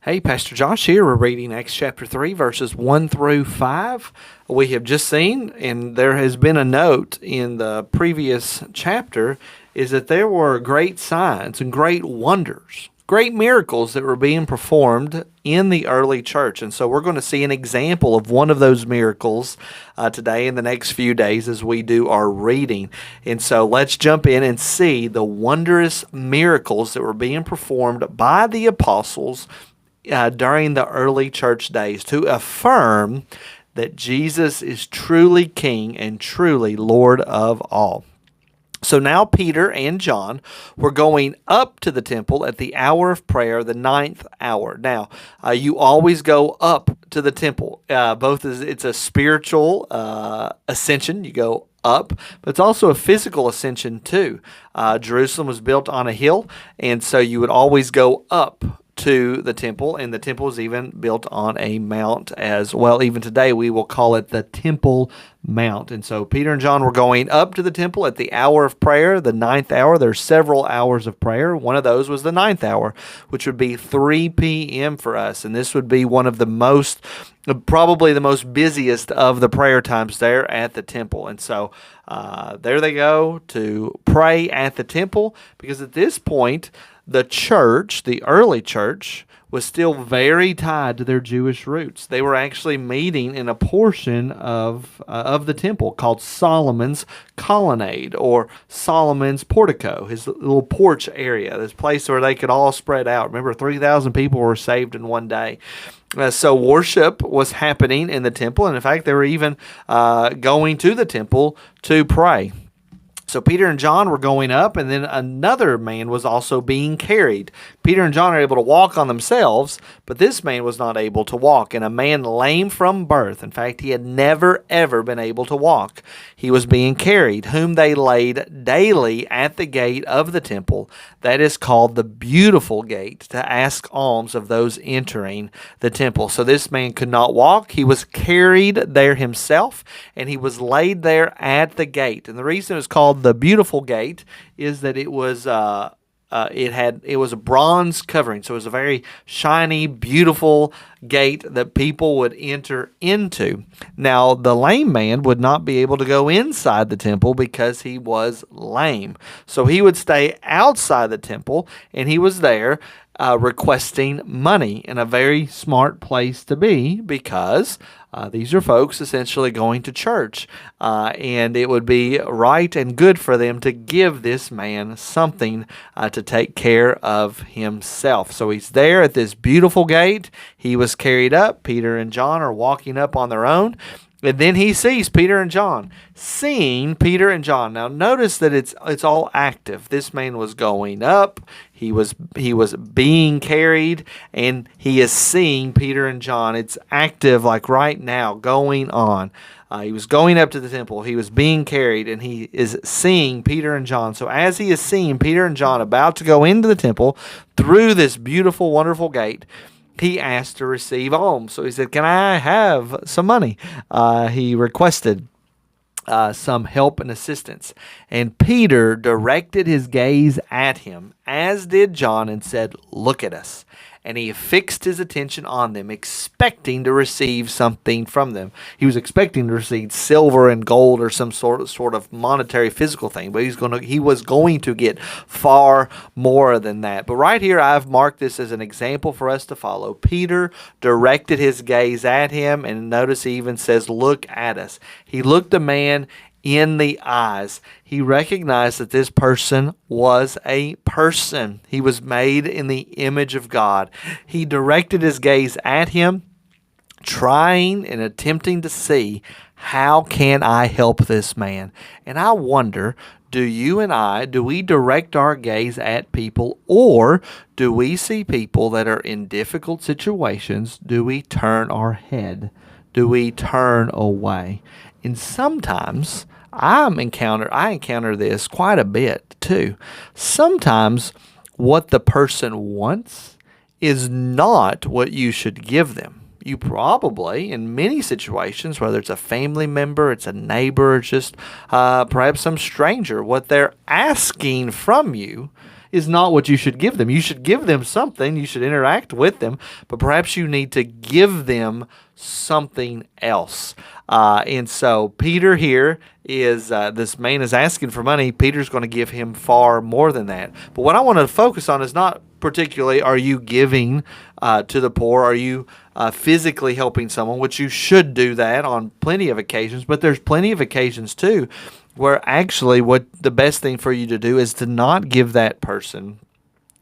Hey, Pastor Josh here. We're reading Acts chapter 3, verses 1 through 5. We have just seen, and there has been a note in the previous chapter, is that there were great signs and great wonders, great miracles that were being performed in the early church. And so we're going to see an example of one of those miracles today in the next few days as we do our reading. And so let's jump in and see the wondrous miracles that were being performed by the apostles during the early church days to affirm that Jesus is truly King and truly Lord of all. So now Peter and John were going up to the temple at the hour of prayer, the ninth hour. Now, you always go up to the temple. It's a spiritual ascension. You go up, but it's also a physical ascension too. Jerusalem was built on a hill, and so you would always go up to the temple, and the temple is even built on a mount as well. Even today, we will call it the Temple Mount. And so Peter and John were going up to the temple at the hour of prayer, the ninth hour. There's several hours of prayer. One of those was the ninth hour, which would be 3 p.m. for us. And this would be one of probably the most busiest of the prayer times there at the temple. And so there they go to pray at the temple, because at this point, the church, the early church, was still very tied to their Jewish roots. They were actually meeting in a portion of the temple called Solomon's Colonnade, or Solomon's Portico, his little porch area, this place where they could all spread out. Remember, 3,000 people were saved in one day. So worship was happening in the temple, and in fact, they were even going to the temple to pray. So Peter and John were going up, and then another man was also being carried. Peter and John are able to walk on themselves, but this man was not able to walk, and a man lame from birth. In fact, he had never, ever been able to walk. He was being carried, whom they laid daily at the gate of the temple, that is called the Beautiful Gate, to ask alms of those entering the temple. So this man could not walk. He was carried there himself, and he was laid there at the gate. And the reason it was called the Beautiful Gate is that it was a bronze covering, so it was a very shiny, beautiful gate that people would enter into. Now, the lame man would not be able to go inside the temple because he was lame, so he would stay outside the temple, and he was there requesting money, and a very smart place to be, because these are folks essentially going to church, and it would be right and good for them to give this man something to take care of himself. So he's there at this beautiful gate. He was carried up. Peter and John are walking up on their own. And then he sees Peter and John. Seeing Peter and John. Now notice that it's all active. This man was going up. He was being carried, and he is seeing Peter and John. It's active, like right now, going on. He was going up to the temple. He was being carried, and he is seeing Peter and John. So as he is seeing Peter and John about to go into the temple through this beautiful, wonderful gate, he asked to receive alms. So he said, "Can I have some money?" He requested some help and assistance. And Peter directed his gaze at him, as did John, and said, "Look at us." And he fixed his attention on them, expecting to receive something from them. He was expecting to receive silver and gold or some sort of monetary physical thing, but he was going to get far more than that. But right here, I've marked this as an example for us to follow. Peter directed his gaze at him, and notice he even says, "Look at us." He looked a man in the eyes. He recognized that this person was a person. He was made in the image of God. He directed his gaze at him, trying and attempting to see, how can I help this man? And I wonder, do we direct our gaze at people, or do we see people that are in difficult situations? Do we turn our head? Do we turn away? And sometimes I encounter this quite a bit too. Sometimes what the person wants is not what you should give them. You probably, in many situations, whether it's a family member, it's a neighbor, it's just perhaps some stranger, what they're asking from you is not what you should give them. You should give them something. You should interact with them, but perhaps you need to give them something else. And so Peter here is, this man is asking for money. Peter's going to give him far more than that. But what I want to focus on is not particularly, are you giving to the poor? Are you physically helping someone, which you should do that on plenty of occasions, but there's plenty of occasions too where actually what the best thing for you to do is to not give that person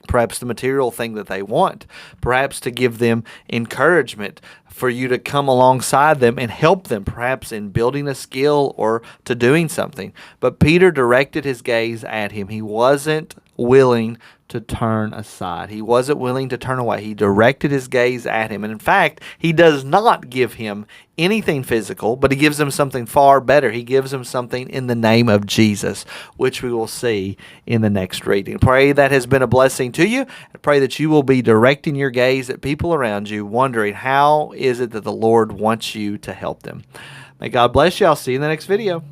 perhaps the material thing that they want, perhaps to give them encouragement, for you to come alongside them and help them, perhaps in building a skill or to doing something. But Peter directed his gaze at him. He wasn't willing to turn aside. He wasn't willing to turn away. He directed his gaze at him. And in fact, he does not give him anything physical, but he gives him something far better. He gives him something in the name of Jesus, which we will see in the next reading. Pray that has been a blessing to you. I pray that you will be directing your gaze at people around you, wondering how is it that the Lord wants you to help them. May God bless you. I'll see you in the next video.